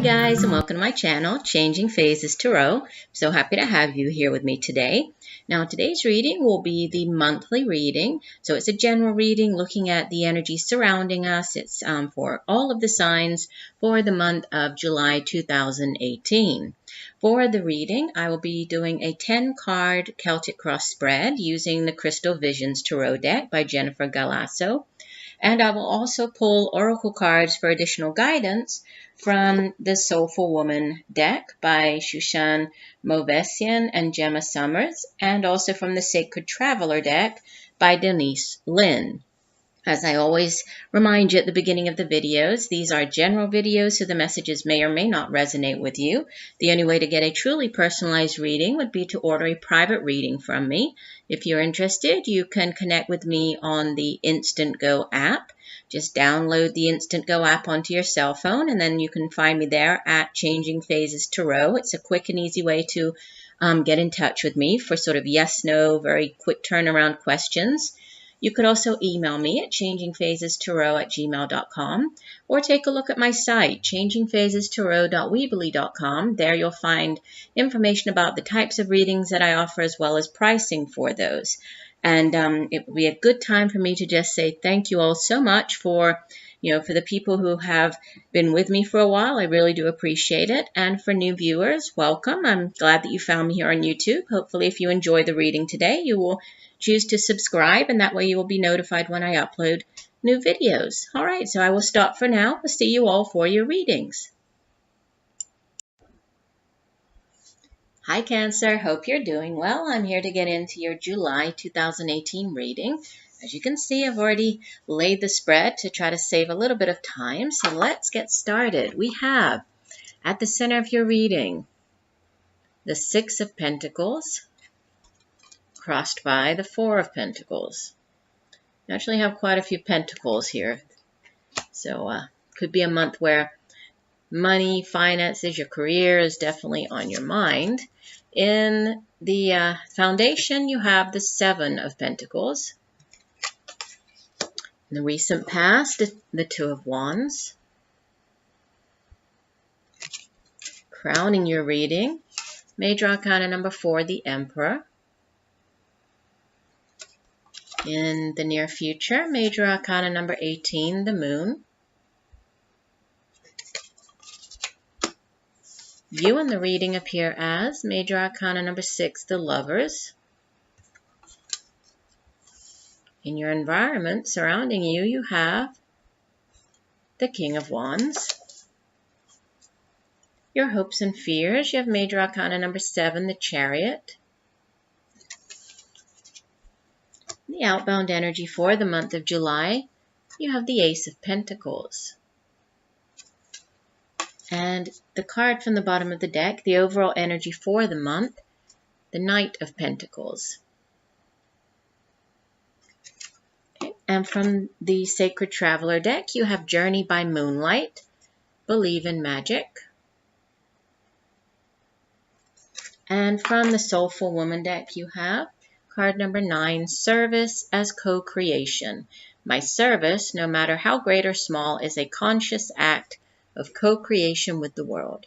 guys, and welcome to my channel, Changing Phases Tarot. I'm so happy to have you here with me today. Now, today's reading will be the monthly reading. So it's a general reading looking at the energy surrounding us. It's for all of the signs for the month of July 2018. For the reading, I will be doing a 10-card Celtic cross spread using the Crystal Visions Tarot deck by Jennifer Galasso. And I will also pull oracle cards for additional guidance from the Soulful Woman deck by Shushann, Movessian, and Gemma Summers, and also from the Sacred Traveler deck by Denise, Linn. As I always remind you at the beginning of the videos, these are general videos, so the messages may or may not resonate with you. The only way to get a truly personalized reading would be to order a private reading from me. If you're interested, you can connect with me on the INSTANTGO app. Just download the INSTANTGO app onto your cell phone, and then you can find me there at Changing Phases Tarot. It's a quick and easy way to get in touch with me for sort of yes-no, very quick turnaround questions. You could also email me at changingphasestarot@gmail.com or take a look at my site, changingphasestarot.weebly.com. There you'll find information about the types of readings that I offer as well as pricing for those. And it would be a good time for me to just say thank you all so much for the people who have been with me for a while. I really do appreciate it. And for new viewers, welcome. I'm glad that you found me here on YouTube. Hopefully, if you enjoy the reading today, you will choose to subscribe, and that way you will be notified when I upload new videos. All right, so I will stop for now. I'll see you all for your readings. Hi, Cancer. Hope you're doing well. I'm here to get into your July 2018 reading. As you can see, I've already laid the spread to try to save a little bit of time, so let's get started. We have, at the center of your reading, the Six of Pentacles, crossed by the Four of Pentacles. You actually have quite a few pentacles here. So could be a month where money, finances, your career is definitely on your mind. In the foundation, you have the Seven of Pentacles. In the recent past, the Two of Wands. Crowning your reading, Major Arcana number 4, the Emperor. In the near future, Major Arcana number 18, the Moon. You in the reading appear as Major Arcana number 6, the Lovers. In your environment surrounding you, you have the King of Wands. Your hopes and fears, you have Major Arcana number 7, the Chariot. The outbound energy for the month of July, you have the Ace of Pentacles. And the card from the bottom of the deck, the overall energy for the month, the Knight of Pentacles. Okay. And from the Sacred Traveler deck, you have Journey by Moonlight, Believe in Magic. And from the Soulful Woman deck, you have card number 9, Service as Co-Creation. My service, no matter how great or small, is a conscious act of co-creation with the world.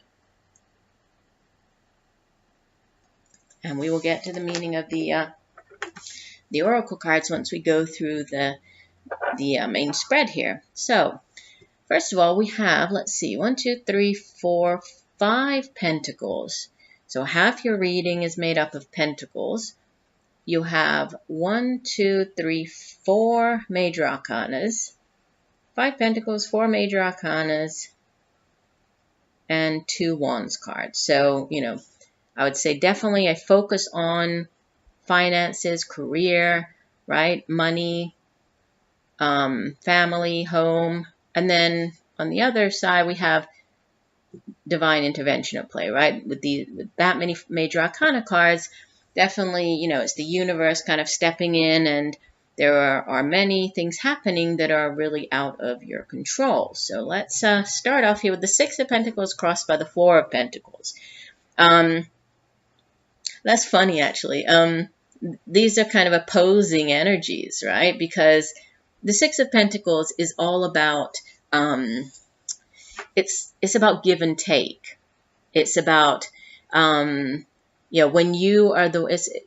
And we will get to the meaning of the oracle cards once we go through the main spread here. So, first of all, we have, let's see, 1, 2, 3, 4, 5 pentacles. So half your reading is made up of pentacles. You have 1, 2, 3, 4 major arcanas, 5 pentacles, 4 major arcanas, and 2 wands cards. So, I would say definitely a focus on finances, career, right? Money, family, home. And then on the other side, we have divine intervention at play, right? With that many major arcana cards, definitely, it's the universe kind of stepping in, and there are many things happening that are really out of your control. So let's start off here with the Six of Pentacles crossed by the Four of Pentacles. That's funny, actually. These are kind of opposing energies, right? Because the Six of Pentacles is all about it's about give and take. It's about, when you are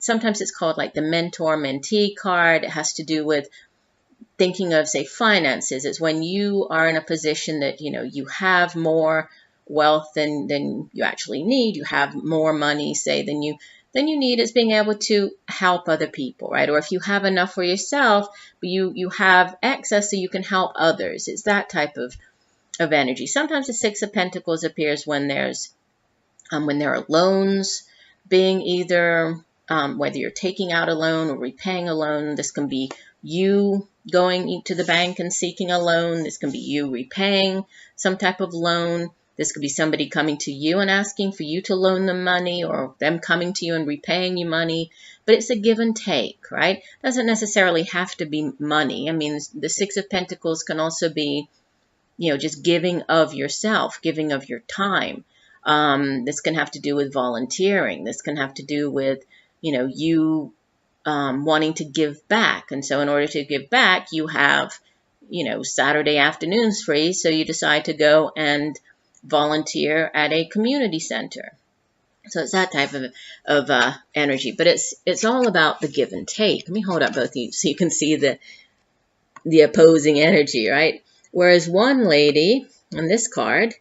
sometimes it's called like the mentor-mentee card. It has to do with thinking of, say, finances. It's when you are in a position that, you have more wealth than you actually need. You have more money, say, than you need. It's being able to help other people, right? Or if you have enough for yourself, but you have excess so you can help others. It's that type of energy. Sometimes the Six of Pentacles appears when there are loans being either, whether you're taking out a loan or repaying a loan. This can be you going to the bank and seeking a loan. This can be you repaying some type of loan. This could be somebody coming to you and asking for you to loan them money, or them coming to you and repaying you money. But it's a give and take, right? Doesn't necessarily have to be money. I mean, the Six of Pentacles can also be, just giving of yourself, giving of your time. This can have to do with volunteering. This can have to do with, you wanting to give back. And so in order to give back, you have, Saturday afternoons free. So you decide to go and volunteer at a community center. So it's that type of energy. But it's all about the give and take. Let me hold up both of you so you can see the opposing energy, right? Whereas one lady on this card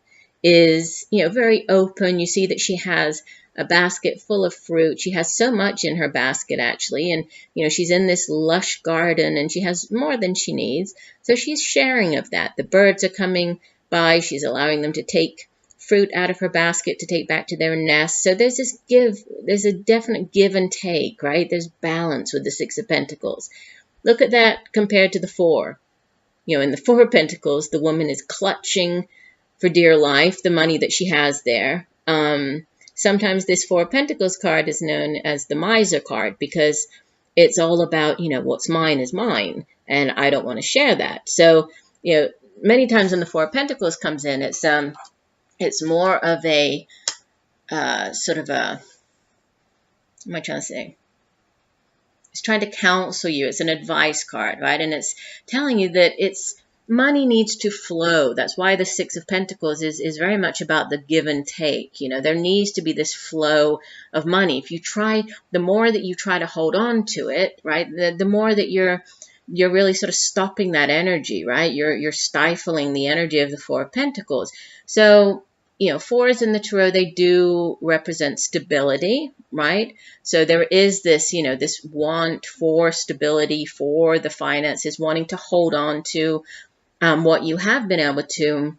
is, very open. You see that she has a basket full of fruit. She has so much in her basket, actually. And, she's in this lush garden and she has more than she needs. So she's sharing of that. The birds are coming by. She's allowing them to take fruit out of her basket to take back to their nest. So there's there's a definite give and take, right? There's balance with the Six of Pentacles. Look at that compared to the Four. In the Four of Pentacles, the woman is clutching for dear life the money that she has there. Sometimes this Four of Pentacles card is known as the miser card because it's all about, what's mine is mine, and I don't want to share that. So, many times when the Four of Pentacles comes in, it's more of a what am I trying to say? It's trying to counsel you. It's an advice card, right? And it's telling you that money needs to flow. That's why the Six of Pentacles is very much about the give and take. There needs to be this flow of money. The more that you try to hold on to it, right, the more that you're really sort of stopping that energy, right? You're stifling the energy of the Four of Pentacles. So, fours in the tarot, they do represent stability, right? So there is this, this want for stability, for the finances, wanting to hold on to what you have been able to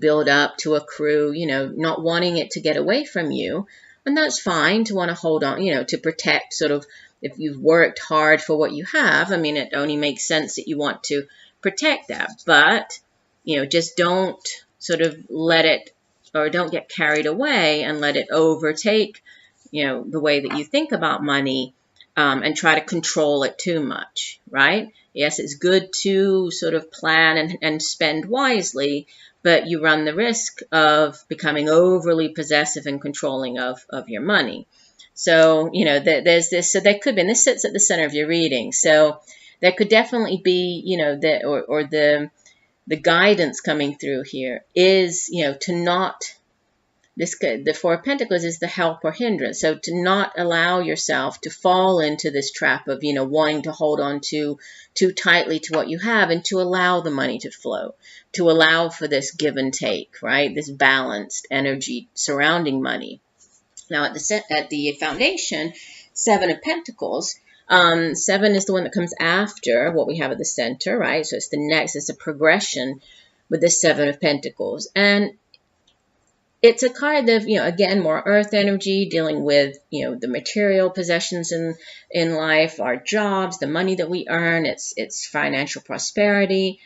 build up, to accrue, not wanting it to get away from you. And that's fine to want to hold on, to protect sort of, if you've worked hard for what you have. I mean, it only makes sense that you want to protect that. But, just don't sort of let it, or don't get carried away and let it overtake, the way that you think about money, and try to control it too much, right? Yes, it's good to sort of plan and spend wisely, but you run the risk of becoming overly possessive and controlling of your money. So, there's this, so there could be, and this sits at the center of your reading. So there could definitely be, the guidance coming through here is, to not, the Four of Pentacles is the help or hindrance. So to not allow yourself to fall into this trap of, wanting to hold on too tightly to what you have, and to allow the money to flow, to allow for this give and take, right? This balanced energy surrounding money. Now at the foundation, Seven of Pentacles, 7 is the one that comes after what we have at the center, right? So it's the next, it's a progression with the Seven of Pentacles. And it's a card of, again, more earth energy, dealing with, the material possessions in life, our jobs, the money that we earn, it's financial prosperity.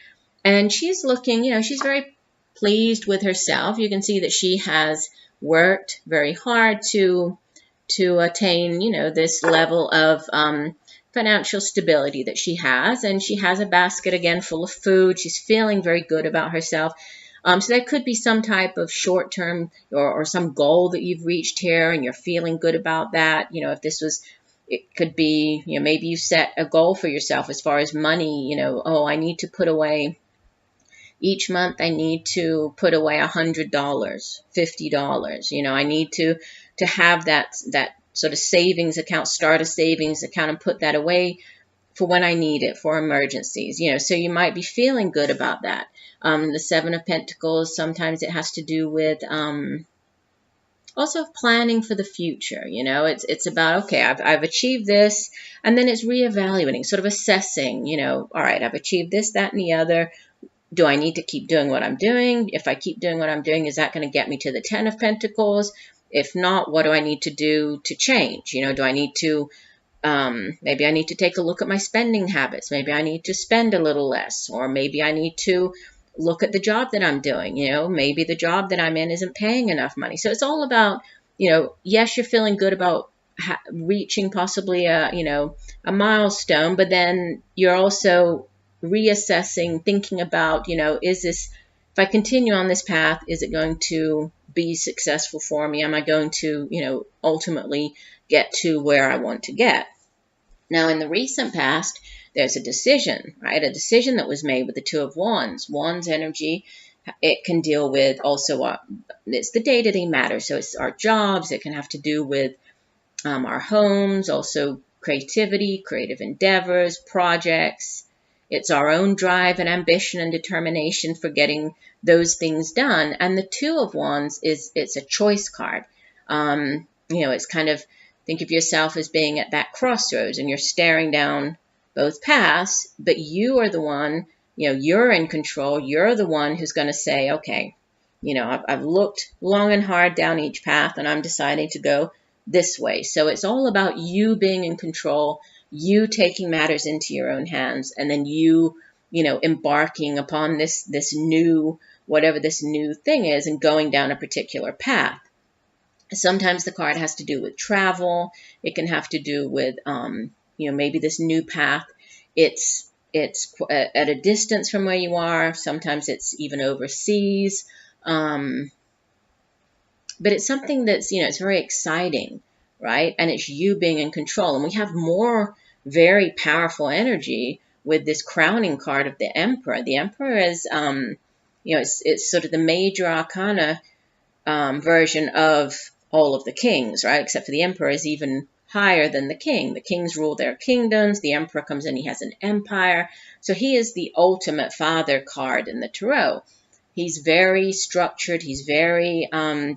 And she's looking, she's very pleased with herself. You can see that she has worked very hard to attain, this level of financial stability that she has. And she has a basket, again, full of food. She's feeling very good about herself. So there could be some type of short-term or some goal that you've reached here and you're feeling good about that. If this was, it could be, maybe you set a goal for yourself as far as money, oh, I need to put away, each month I need to put away $100, $50. You know, I need to have that sort of savings account, start a savings account and put that away for when I need it, for emergencies, you know, so you might be feeling good about that. The Seven of Pentacles, sometimes it has to do with also planning for the future. You know, it's about, okay, I've achieved this, and then it's reevaluating, sort of assessing, you know, all right, I've achieved this, that, and the other. Do I need to keep doing what I'm doing? If I keep doing what I'm doing, is that going to get me to the Ten of Pentacles? If not, what do I need to do to change? You know, do I need to, maybe I need to take a look at my spending habits. Maybe I need to spend a little less, or maybe I need to look at the job that I'm doing. You know, maybe the job that I'm in isn't paying enough money. So it's all about, you know, yes, you're feeling good about reaching possibly a, you know, a milestone, but then you're also reassessing, thinking about, you know, is this, if I continue on this path, is it going to be successful for me? Am I going to, you know, ultimately get to where I want to get? Now, in the recent past, there's a decision, right? A decision that was made with the Two of Wands. Wands energy, it can deal with also, it's the day-to-day matter. So it's our jobs. It can have to do with our homes, also creativity, creative endeavors, projects. It's our own drive and ambition and determination for getting those things done. And the Two of Wands it's a choice card. You know, it's kind of, think of yourself as being at that crossroads and you're staring down both paths, but you are the one, you know, you're in control. You're the one who's going to say, okay, you know, I've looked long and hard down each path and I'm deciding to go this way. So it's all about you being in control, you taking matters into your own hands, and then you know, embarking upon this new, whatever this new thing is, and going down a particular path. Sometimes the card has to do with travel. It can have to do with, you know, maybe this new path. It's at a distance from where you are. Sometimes it's even overseas. But it's something that's, you know, it's very exciting, right? And it's you being in control. And we have more very powerful energy with this crowning card of the Emperor. The Emperor is, you know, it's sort of the major arcana version of all of the kings, right? Except for the Emperor is even higher than the king. The kings rule their kingdoms. The Emperor comes in, he has an empire. So he is the ultimate father card in the tarot. He's very structured. He's very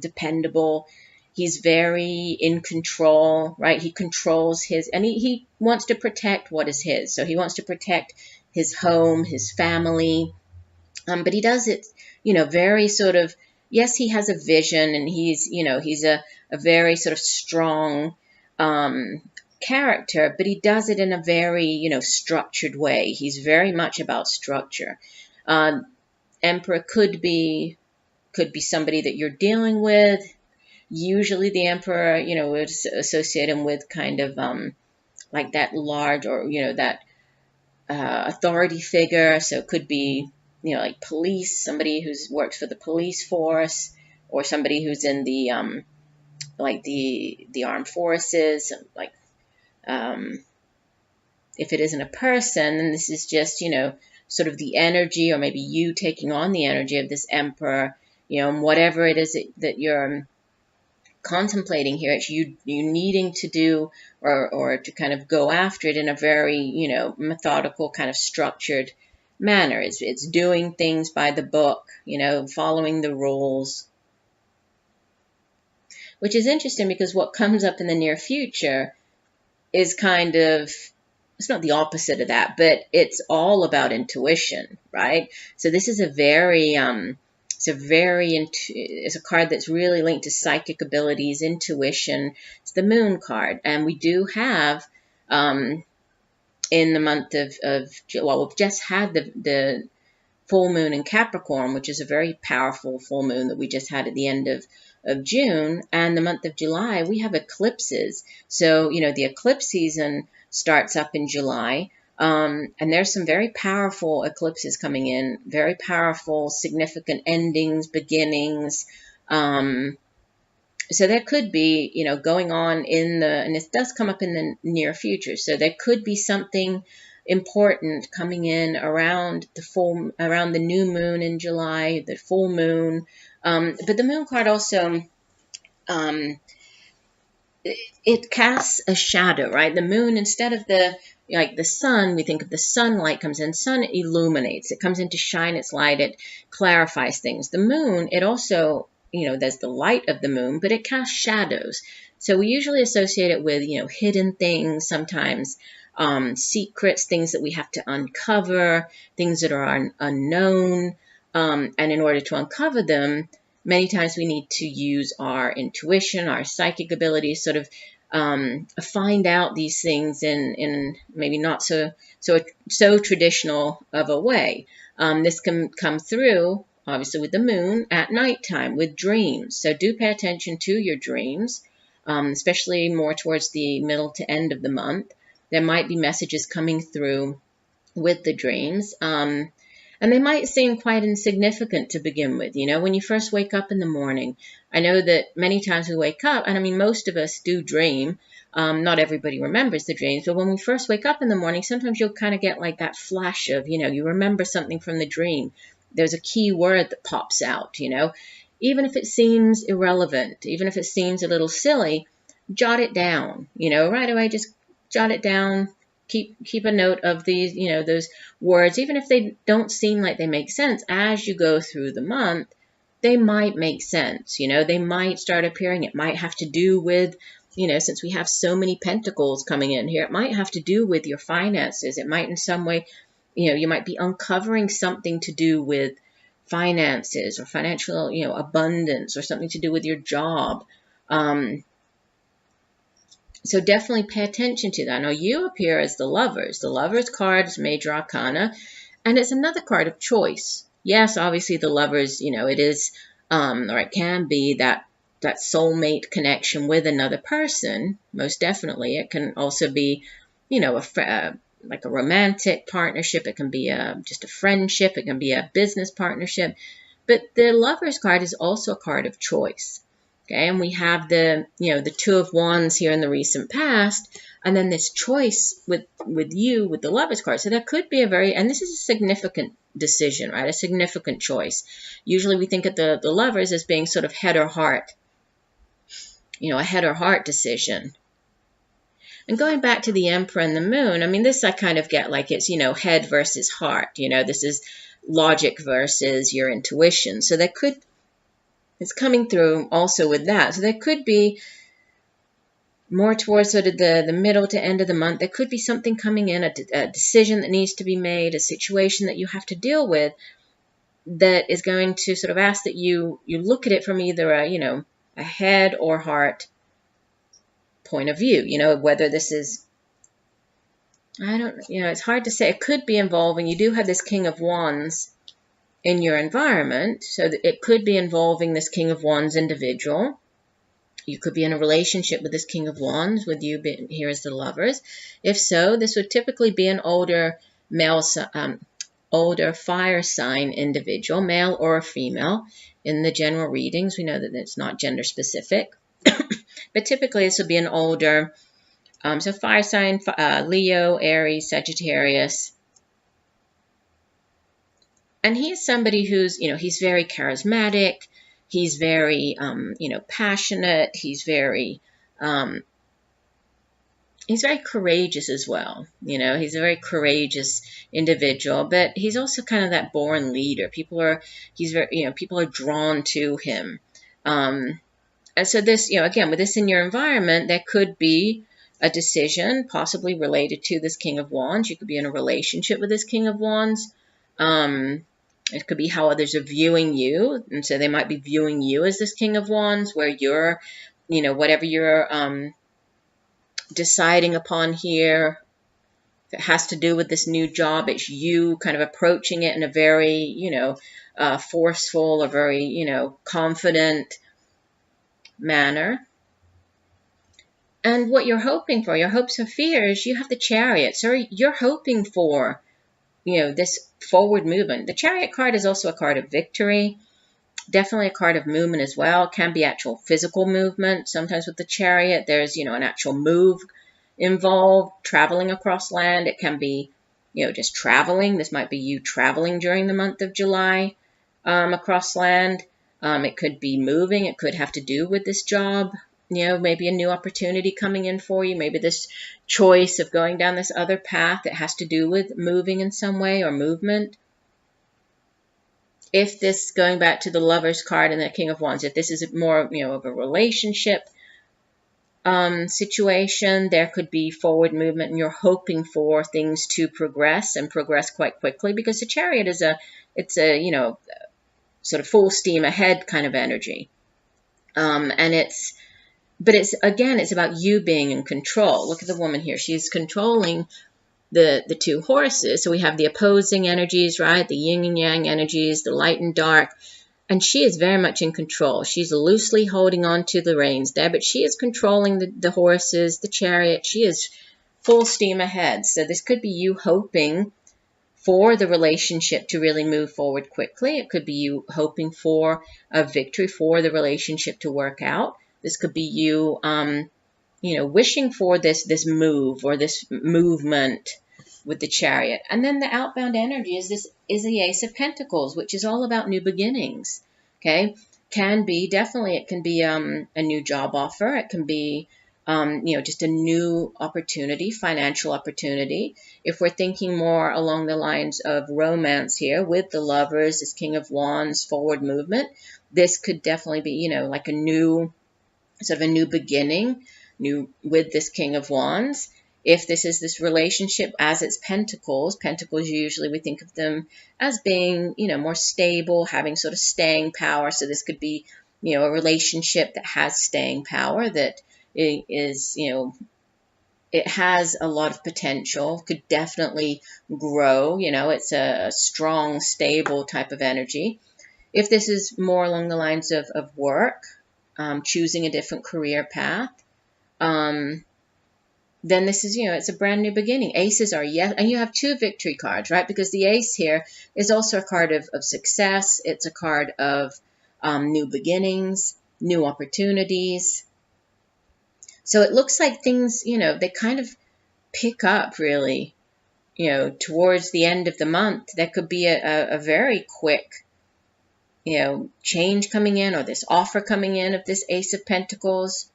dependable. He's very in control, right? He controls his, and he wants to protect what is his. So he wants to protect his home, his family. But he does it, you know, very sort of, yes, he has a vision, and he's, you know, he's a very sort of strong character, but he does it in a very, you know, structured way. He's very much about structure. Emperor could be somebody that you're dealing with. Usually the Emperor, you know, would associate him with kind of like that large, or, you know, that authority figure. So it could be, you know, like police, somebody who's works for the police force, or somebody who's in the like the armed forces. Like if it isn't a person, then this is just, you know, sort of the energy, or maybe you taking on the energy of this Emperor, you know, and whatever it is that you're contemplating here, it's you needing to do, or to kind of go after it in a very, you know, methodical, kind of structured manner. It's doing things by the book, you know, following the rules. Which is interesting, because what comes up in the near future is kind of, it's not the opposite of that, but it's all about intuition, right? So this is a very, it's a card that's really linked to psychic abilities, intuition. It's the Moon card, and we do have, in the month of well, we've just had the full moon in Capricorn, which is a very powerful full moon that we just had at the end of June. And the month of July, we have eclipses. So, you know, the eclipse season starts up in July. And there's some very powerful eclipses coming in, very powerful, significant endings, beginnings. So there could be, going going on and it does come up in the near future. So there could be something important coming in around the new moon in July, the full moon. But the moon card also, it casts a shadow, right? The moon, instead of the sun, we think of the sunlight comes in. Sun illuminates. It comes in to shine its light. It clarifies things. The moon, it also, there's the light of the moon, but it casts shadows. So we usually associate it with, hidden things, sometimes secrets, things that we have to uncover, things that are unknown. And in order to uncover them, many times we need to use our intuition, our psychic abilities, sort of find out these things in maybe not so traditional of a way. This can come through, obviously, with the moon at nighttime, with dreams. So do pay attention to your dreams, especially more towards the middle to end of the month. There might be messages coming through with the dreams. And they might seem quite insignificant to begin with. When you first wake up in the morning, I know that many times we wake up, and I mean, most of us do dream. Not everybody remembers the dreams, but when we first wake up in the morning, sometimes you'll kind of get like that flash of, you remember something from the dream. There's a key word that pops out, even if it seems irrelevant, even if it seems a little silly, jot it down, right away, just jot it down. Keep a note of these, those words, even if they don't seem like they make sense. As you go through the month, they might make sense. They might start appearing. It might have to do with, since we have so many pentacles coming in here, it might have to do with your finances. It might in some way, you might be uncovering something to do with finances or financial, abundance, or something to do with your job. So definitely pay attention to that. Now, you appear as the Lovers. The Lovers card is Major Arcana, and it's another card of choice. Yes, obviously the Lovers, it is, or it can be that soulmate connection with another person. Most definitely. It can also be, like a romantic partnership. It can be just a friendship. It can be a business partnership. But the Lovers card is also a card of choice. Okay, and we have the Two of Wands here in the recent past, and then this choice with the Lovers card. So that could be and this is a significant decision, right? A significant choice. Usually we think of the Lovers as being sort of head or heart, a head or heart decision. And going back to the Emperor and the Moon, I mean, this I kind of get like it's, head versus heart. This is logic versus your intuition. So it's coming through also with that. So there could be more towards sort of the middle to end of the month. There could be something coming in, a decision that needs to be made, a situation that you have to deal with that is going to sort of ask that you look at it from either a head or heart point of view. Whether this is, it's hard to say. It could be involving, you do have this King of Wands in your environment, so that it could be involving this King of Wands individual. You could be in a relationship with this King of Wands, with you being here as the Lovers. If so, this would typically be an older fire sign individual, male or female. In the general readings, we know that it's not gender specific, but typically this would be an older, so fire sign, Leo, Aries, Sagittarius. And he is somebody who's, he's very charismatic. He's very, passionate. He's very courageous as well. He's a very courageous individual, but he's also kind of that born leader. People are drawn to him. And so this, again, with this in your environment, there could be a decision possibly related to this King of Wands. You could be in a relationship with this King of Wands. It could be how others are viewing you. And so they might be viewing you as this King of Wands, where you're, whatever you're deciding upon here, if it has to do with this new job, it's you kind of approaching it in a very, forceful or very, confident manner. And what you're hoping for, your hopes or fears, you have the Chariot. So you're hoping for, this forward movement. The Chariot card is also a card of victory, definitely a card of movement as well. It can be actual physical movement. Sometimes with the Chariot, there's, an actual move involved, traveling across land. It can be, just traveling. This might be you traveling during the month of July across land. It could be moving. It could have to do with this job. Maybe a new opportunity coming in for you. Maybe this choice of going down this other path that has to do with moving in some way or movement. If this, going back to the Lover's card and the King of Wands, if this is more, of a relationship situation, there could be forward movement and you're hoping for things to progress and progress quite quickly, because the Chariot is it's a sort of full steam ahead kind of energy. But it's about you being in control. Look at the woman here. She's controlling the two horses. So we have the opposing energies, right? The yin and yang energies, the light and dark. And she is very much in control. She's loosely holding on to the reins there, but she is controlling the horses, the chariot. She is full steam ahead. So this could be you hoping for the relationship to really move forward quickly. It could be you hoping for a victory, for the relationship to work out. This could be you, wishing for this move or this movement with the Chariot. And then the outbound energy is the Ace of Pentacles, which is all about new beginnings. Okay, it can be a new job offer. It can be just a new opportunity, financial opportunity. If we're thinking more along the lines of romance here with the Lovers, this King of Wands, forward movement, this could definitely be, like a new beginning, with this King of Wands. If this is this relationship as it's Pentacles, usually we think of them as being, more stable, having sort of staying power. So this could be, a relationship that has staying power, that is, it has a lot of potential, could definitely grow. It's a strong, stable type of energy. If this is more along the lines of work, choosing a different career path, then this is, it's a brand new beginning. Aces are yes, and you have two victory cards, right? Because the ace here is also a card of success. It's a card of new beginnings, new opportunities. So it looks like things, they kind of pick up really, towards the end of the month. There could be a very quick, change coming in, or this offer coming in of this Ace of Pentacles.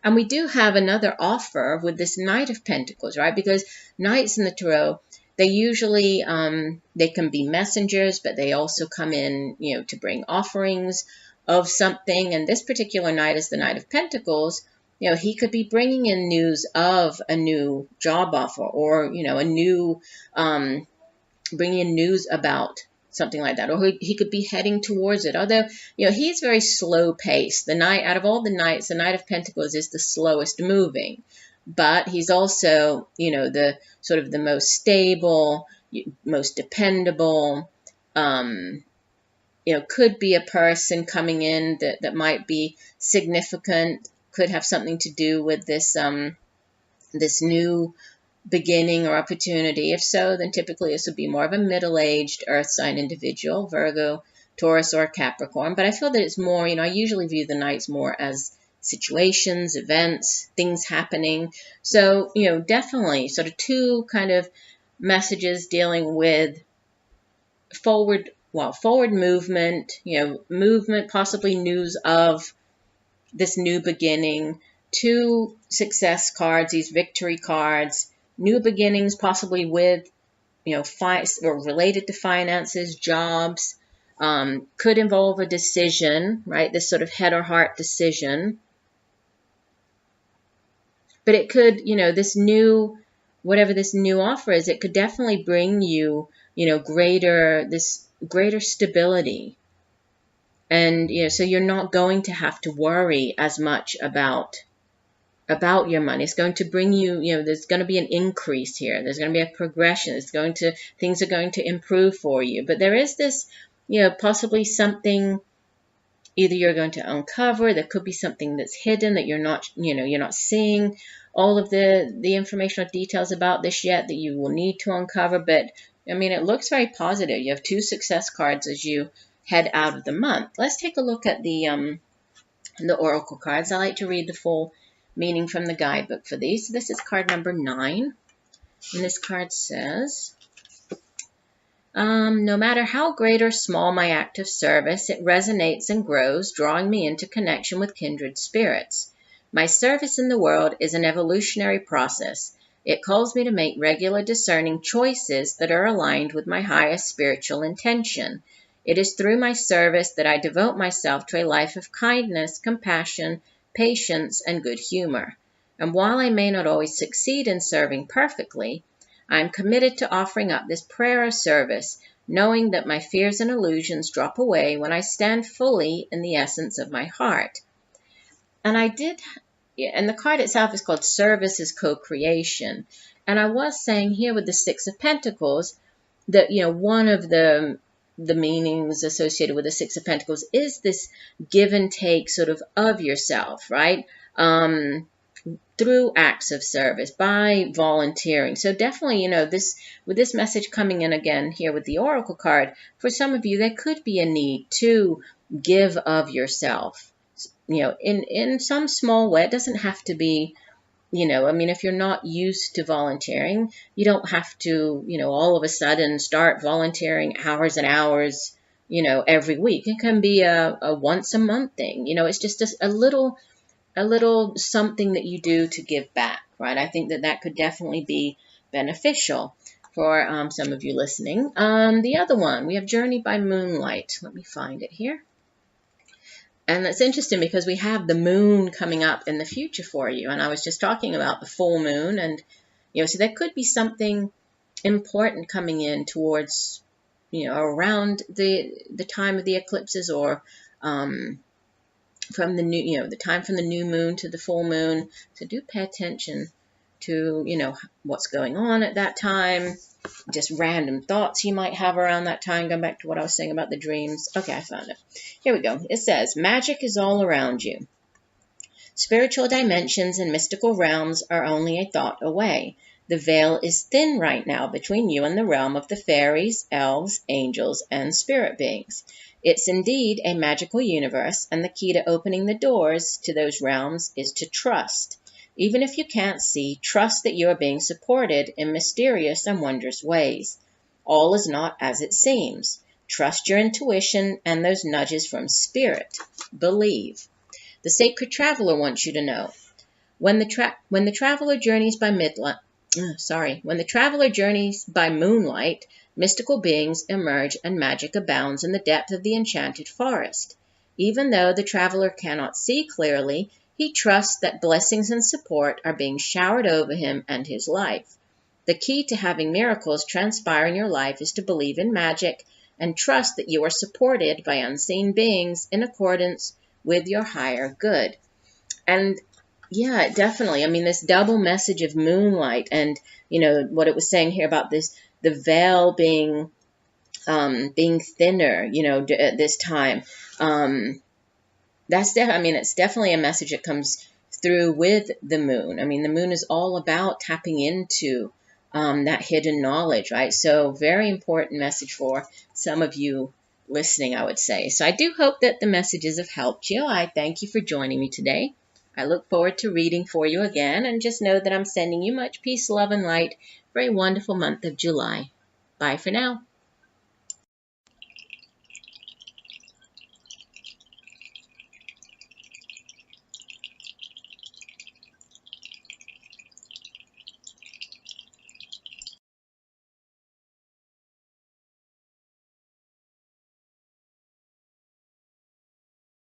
And we do have another offer with this Knight of Pentacles, right? Because Knights in the Tarot, they usually, they can be messengers, but they also come in, to bring offerings of something. And this particular Knight is the Knight of Pentacles. He could be bringing in news of a new job offer, or, a new, bringing in news about something like that, or he could be heading towards it. Although, he's very slow paced. The Knight, out of all the Knights, the Knight of Pentacles is the slowest moving, but he's also, the sort of the most stable, most dependable. Could be a person coming in that might be significant, could have something to do with this, this new beginning or opportunity. If so, then typically this would be more of a middle-aged earth sign individual, Virgo, Taurus, or Capricorn. But I feel that it's more, I usually view the Knights more as situations, events, things happening. So, definitely sort of two kind of messages dealing with forward movement, movement, possibly news of this new beginning. Two success cards, these victory cards, new beginnings, possibly with, or related to finances, jobs, could involve a decision, right? This sort of head or heart decision. But it could, whatever this new offer is, it could definitely bring you, greater stability. And, so you're not going to have to worry as much about your money. It's going to bring you, there's going to be an increase here. There's going to be a progression. Things are going to improve for you. But there is this, possibly something either you're going to uncover. There could be something that's hidden that you're not seeing all of the information or details about this yet, that you will need to uncover. But it looks very positive. You have two success cards as you head out of the month. Let's take a look at the oracle cards. I like to read the full meaning from the guidebook for these. So this is card number 9, and this card says, No matter how great or small my act of service, it resonates and grows, drawing me into connection with kindred spirits. My service in the world is an evolutionary process. It calls me to make regular discerning choices that are aligned with my highest spiritual intention. It is through my service that I devote myself to a life of kindness, compassion, patience, and good humor. And while I may not always succeed in serving perfectly, I am committed to offering up this prayer of service, knowing that my fears and illusions drop away when I stand fully in the essence of my heart. And and the card itself is called Service is Co-Creation. And I was saying here with the Six of Pentacles that, one of the meanings associated with the Six of Pentacles is this give and take sort of yourself, right? Through acts of service, by volunteering. So definitely, with this message coming in again here with the Oracle card, for some of you, there could be a need to give of yourself, in some small way. It doesn't have to be, if you're not used to volunteering, you don't have to, all of a sudden start volunteering hours and hours, every week. It can be a once a month thing. It's just a little something that you do to give back, right? I think that could definitely be beneficial for some of you listening. The other one, we have Journey by Moonlight. Let me find it here. And that's interesting because we have the moon coming up in the future for you. And I was just talking about the full moon. And, so there could be something important coming in towards, around the time of the eclipses, or from the new, the time from the new moon to the full moon. So do pay attention to, what's going on at that time. Just random thoughts you might have around that time. Going back to what I was saying about the dreams. Okay, I found it. Here we go. It says, magic is all around you. Spiritual dimensions and mystical realms are only a thought away. The veil is thin right now between you and the realm of the fairies, elves, angels, and spirit beings. It's indeed a magical universe, and the key to opening the doors to those realms is to trust. Even if you can't see, trust that you are being supported in mysterious and wondrous ways. All is not as it seems. Trust your intuition and those nudges from spirit. Believe. The Sacred Traveler wants you to know. When the traveler journeys by moonlight, mystical beings emerge and magic abounds in the depth of the enchanted forest. Even though the traveler cannot see clearly, he trusts that blessings and support are being showered over him and his life. The key to having miracles transpire in your life is to believe in magic and trust that you are supported by unseen beings in accordance with your higher good. And yeah, definitely. this double message of moonlight and, what it was saying here about the veil being thinner, at this time. It's definitely a message that comes through with the moon. The moon is all about tapping into that hidden knowledge, right? So very important message for some of you listening, I would say. So I do hope that the messages have helped you. I thank you for joining me today. I look forward to reading for you again, and just know that I'm sending you much peace, love, and light for a wonderful month of July. Bye for now.